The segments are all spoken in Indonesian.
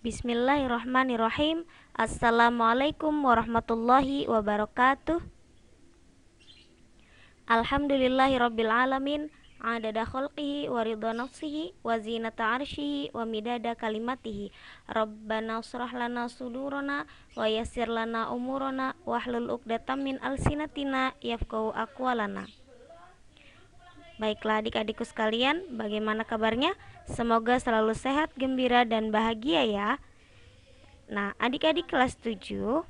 Bismillahirrahmanirrahim. Assalamualaikum warahmatullahi wabarakatuh. Alhamdulillahirabbil alamin. Adada khalqihi wa ridha nafsihi wa zinata arsyihi wa midada kalimatihi. Rabbana shrah lana sudurana wa yassir lana umurana wahlul 'uqdatam min alsinatina yafqahu aqwalana. Baiklah adik-adikku sekalian, bagaimana kabarnya? Semoga selalu sehat, gembira, dan bahagia ya. Nah, adik-adik kelas 7,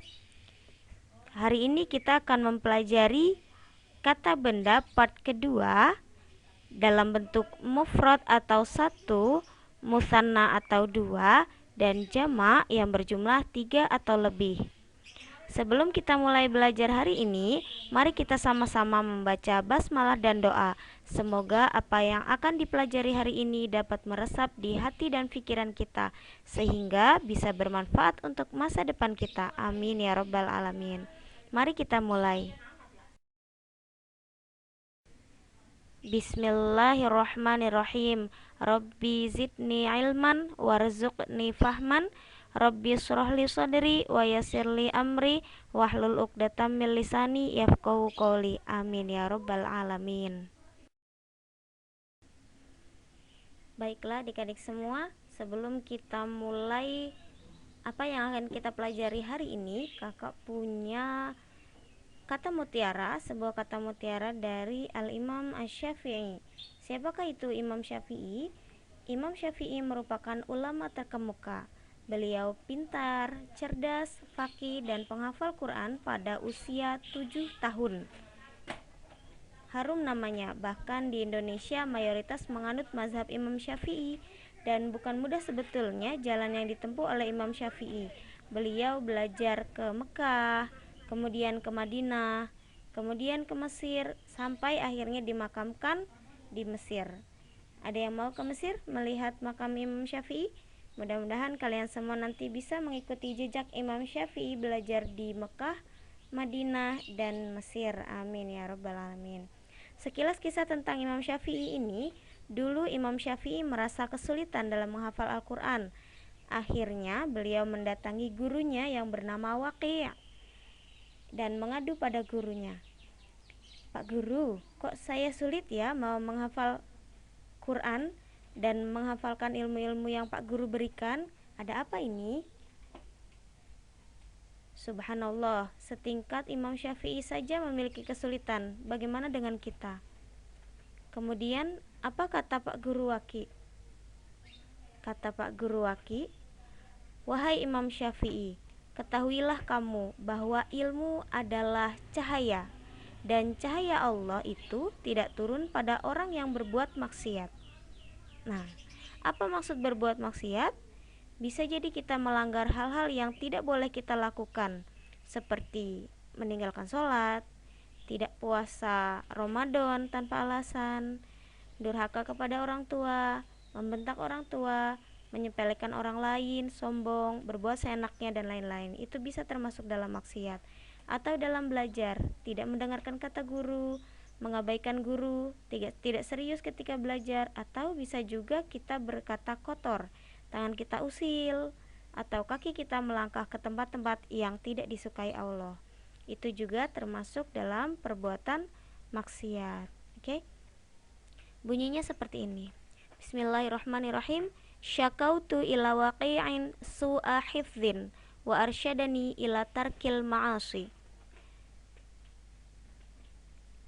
hari ini kita akan mempelajari kata benda part kedua dalam bentuk mufrad atau satu, musanna atau dua, dan jamak yang berjumlah 3 atau lebih. Sebelum kita mulai belajar hari ini, mari kita sama-sama membaca basmalah dan doa. Semoga apa yang akan dipelajari hari ini dapat meresap di hati dan pikiran kita, sehingga bisa bermanfaat untuk masa depan kita. Amin ya rabbal alamin. Mari kita mulai. Bismillahirrahmanirrahim. Rabbi zidni ilman warzuqni fahman. Rabbi shrahli sadri wa yassirli amri wahlul 'uqdatam min lisani yafqahu qawli. Amin ya rabbal alamin. Baiklah adik-adik semua, sebelum kita mulai apa yang akan kita pelajari hari ini, kakak punya kata mutiara, sebuah kata mutiara dari Al-Imam Asy-Syafi'i. Siapakah itu Imam Syafi'i? Imam Syafi'i merupakan ulama terkemuka. Beliau pintar, cerdas, faqih, dan penghafal Quran pada usia 7 tahun. Harum namanya, bahkan di Indonesia mayoritas menganut mazhab Imam Syafi'i, dan bukan mudah sebetulnya jalan yang ditempuh oleh Imam Syafi'i. Beliau belajar ke Mekah, kemudian ke Madinah, kemudian ke Mesir, sampai akhirnya dimakamkan di Mesir. Ada yang mau ke Mesir melihat makam Imam Syafi'i? Mudah-mudahan kalian semua nanti bisa mengikuti jejak Imam Syafi'i belajar di Mekah, Madinah, dan Mesir. Amin ya rabbal alamin. Sekilas kisah tentang Imam Syafi'i ini. Dulu Imam Syafi'i merasa kesulitan dalam menghafal Al-Quran. Akhirnya beliau mendatangi gurunya yang bernama Waqi' dan mengadu pada gurunya. Pak Guru, kok saya sulit ya mau menghafal Quran dan menghafalkan ilmu-ilmu yang Pak Guru berikan? Ada apa ini? Subhanallah, setingkat Imam Syafi'i saja memiliki kesulitan. Bagaimana dengan kita? Kemudian, apa kata Pak Guru Waqi'? Kata Pak Guru Waqi', wahai Imam Syafi'i, ketahuilah kamu bahwa ilmu adalah cahaya, dan cahaya Allah itu tidak turun pada orang yang berbuat maksiat. Nah, apa maksud berbuat maksiat? Bisa jadi kita melanggar hal-hal yang tidak boleh kita lakukan, seperti meninggalkan sholat, tidak puasa Ramadan tanpa alasan, durhaka kepada orang tua, membentak orang tua, menyepelekan orang lain, sombong, berbuat seenaknya, dan lain-lain. Itu bisa termasuk dalam maksiat. Atau dalam belajar, tidak mendengarkan kata guru, mengabaikan guru, tidak serius ketika belajar, atau bisa juga kita berkata kotor, tangan kita usil, atau kaki kita melangkah ke tempat-tempat yang tidak disukai Allah. Itu juga termasuk dalam perbuatan maksiat. Oke? Bunyinya seperti ini. Bismillahirrahmanirrahim. Syakautu ila waqi'in su'a hifdzin wa arsyadani ila tarkil ma'asi.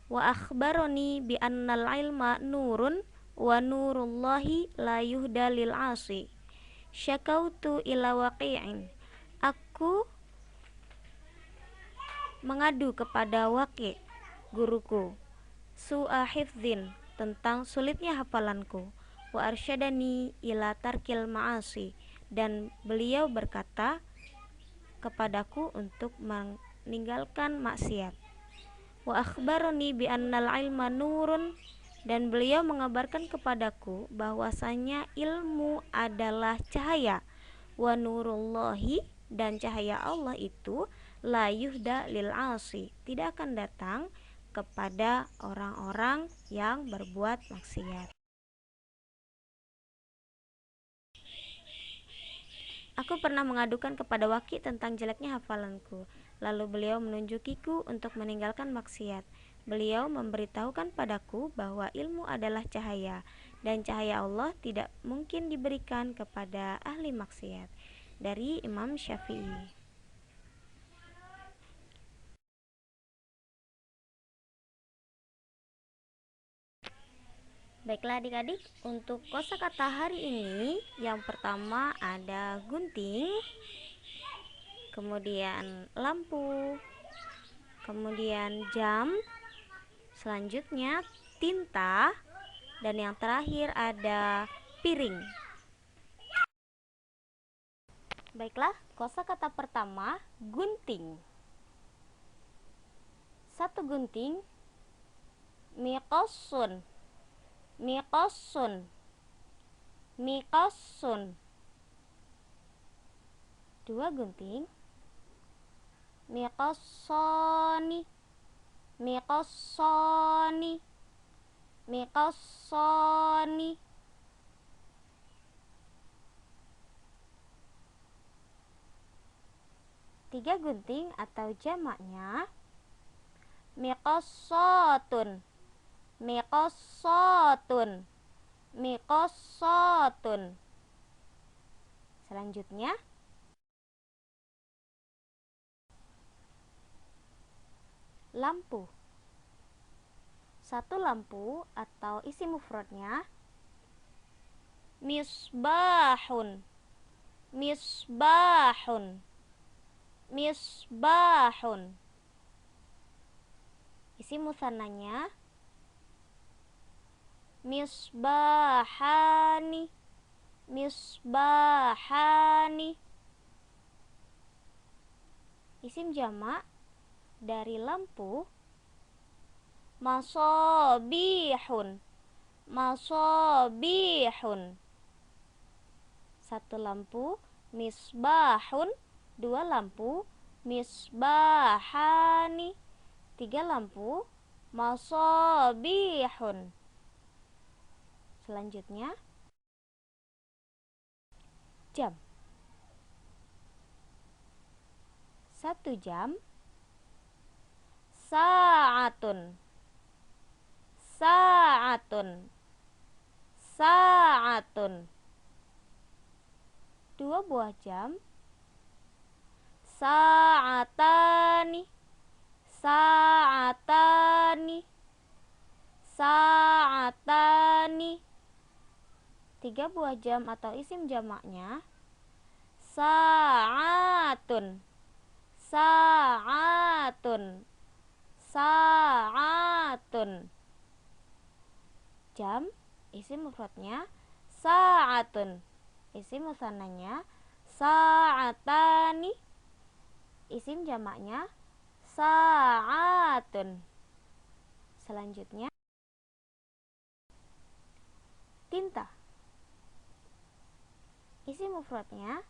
Wa akhbaroni bi annal ilma nurun wa nurullahi la yuhda lil asi. Syakautu ila waqi'in. Aku mengadu kepada Waqi', guruku, su'a hifdzin, tentang sulitnya hafalanku, wa arsyadani ila tarkil ma'asi, dan beliau berkata kepadaku untuk meninggalkan maksiat. Wa akhbaroni bi annal ilma nurun, dan beliau mengabarkan kepadaku bahwasanya ilmu adalah cahaya. Wa nurullahi, dan cahaya Allah itu la yuhda lil asi, tidak akan datang kepada orang-orang yang berbuat maksiat. Aku pernah mengadukan kepada Waki tentang jeleknya hafalanku. Lalu beliau menunjukiku untuk meninggalkan maksiat. Beliau memberitahukan padaku bahwa ilmu adalah cahaya, dan cahaya Allah tidak mungkin diberikan kepada ahli maksiat. Dari Imam Syafi'i. Baiklah adik-adik, untuk kosakata hari ini yang pertama ada gunting, kemudian lampu, kemudian jam, selanjutnya tinta, dan yang terakhir ada piring. Baiklah, kosakata pertama gunting. Satu gunting, miqasun, miqasun, miqasun. Dua gunting, miqassani, miqassani, miqassani. Tiga gunting atau jamaknya miqassatun, miqassatun, miqassatun. Selanjutnya lampu. Satu lampu atau isi mufradnya misbahun, misbahun, misbahun. Isi musannanya misbahani, misbahani. Isim jamak dari lampu masabihun, masabihun. Satu lampu misbahun, dua lampu misbahani, tiga lampu masabihun. Selanjutnya jam. Satu jam sa'atun, sa'atun, sa'atun. Dua buah jam sa'atani, sa'atani, sa'atani. Tiga buah jam atau isim jamaknya sa'atun, sa'atun, sa'atun. Jam isim mufradnya sa'atun, isim musannanya sa'atani, isim jamaknya sa'atun. Selanjutnya tinta. Isim mufradnya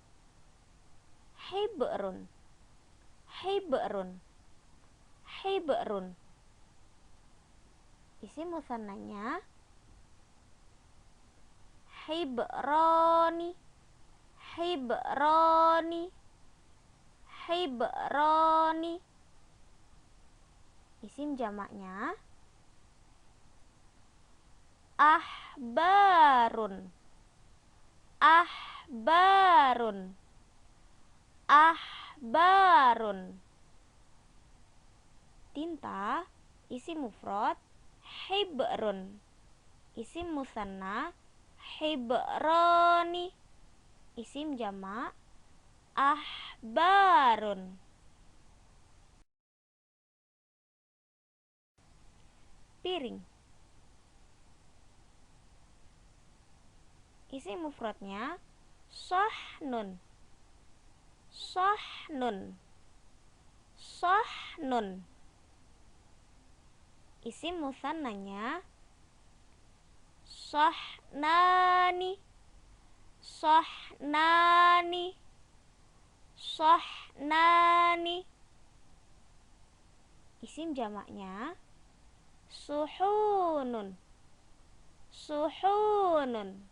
hibrun, hibrun, hibrun. Isim musannanya hibrani, hibrani, hibrani. Isim jamaknya ahbarun, ahbarun, ahbarun. Tinta isim mufrad hibrun, isim musanna hibrani, isim jamak ahbarun. Piring. Isim mufradnya sahnun, sahnun, sahnun. Isim musannanya sahnani, sahnani, sahnani. Isim jamaknya suhunun, suhunun,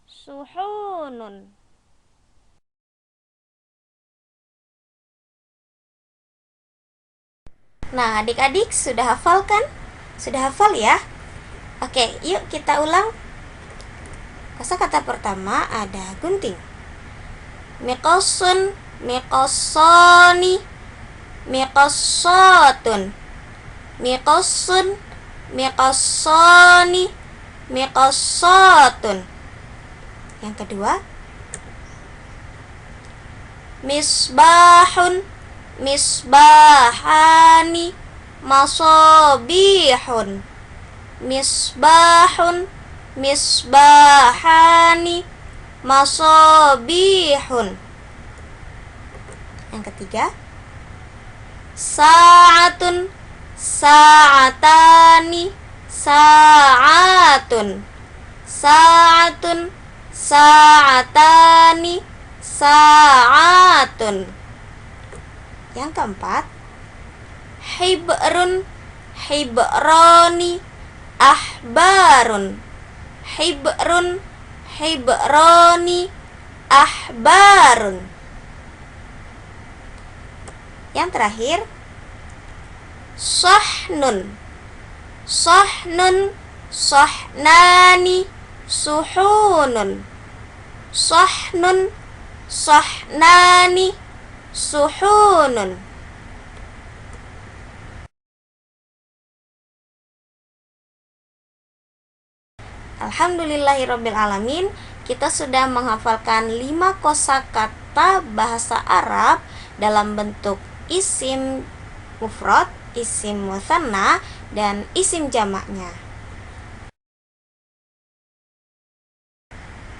suhunun. Nah, adik-adik sudah hafal kan? Sudah hafal ya? Oke, yuk kita ulang. Kosakata pertama ada gunting. Miqasun, miqasani, miqasatun. Miqasun, miqasani, miqasatun. Yang kedua, misbahun, misbahani, masabihun. Misbahun, misbahani, masabihun. Yang ketiga, sa'atun, sa'atani, sa'atun. Sa'atun, sa'atani, sa'atun. Yang keempat, hibrun, hibrani, ahbarun. Hibrun, hibrani, ahbarun. Yang terakhir, sahnun, sahnun, sahnani, suhunun. Sahnun, sahnani, suhunun. Alhamdulillahirrabbilalamin, kita sudah menghafalkan 5 kosakata bahasa Arab dalam bentuk isim mufrad, isim mutsanna, dan isim jamaknya.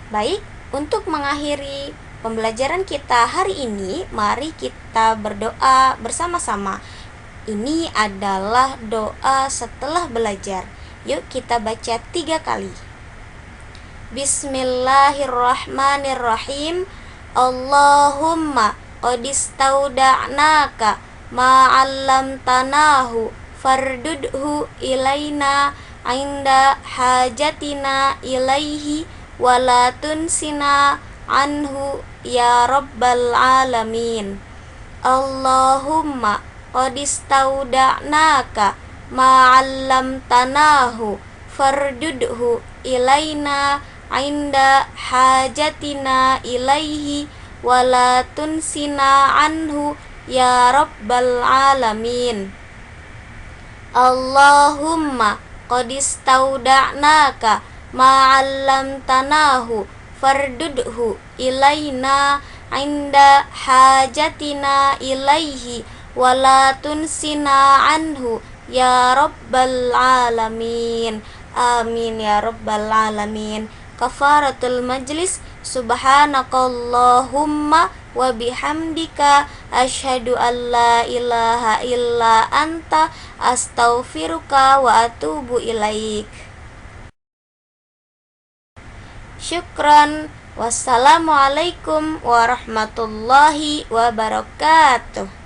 Baik, untuk mengakhiri pembelajaran kita hari ini, mari kita berdoa bersama-sama. Ini adalah doa setelah belajar. Yuk kita baca 3 kali. Bismillahirrahmanirrahim. Allahumma qadistauda'naka ma'allamtanahu fardudhu ilaina inda hajatina ilaihi walatun sina anhu ya rabbal alamin. Allahumma qadistauda'naka ma'allamtanahu fardudhu ilaina inda hajatina ilaihi walatun sina anhu ya rabbal alamin. Allahumma qadistauda'naka ma'allamtanahu fardudhu ilaina inda hajatina ilaihi walatun sina anhu ya rabbal alamin. Amin ya rabbal alamin. Kafaratul majlis, subhanakallahumma wa bihamdika asyhadu an la ilaha illa anta astaghfiruka wa atubu ilaik. Syukran. Wassalamualaikum warahmatullahi wabarakatuh.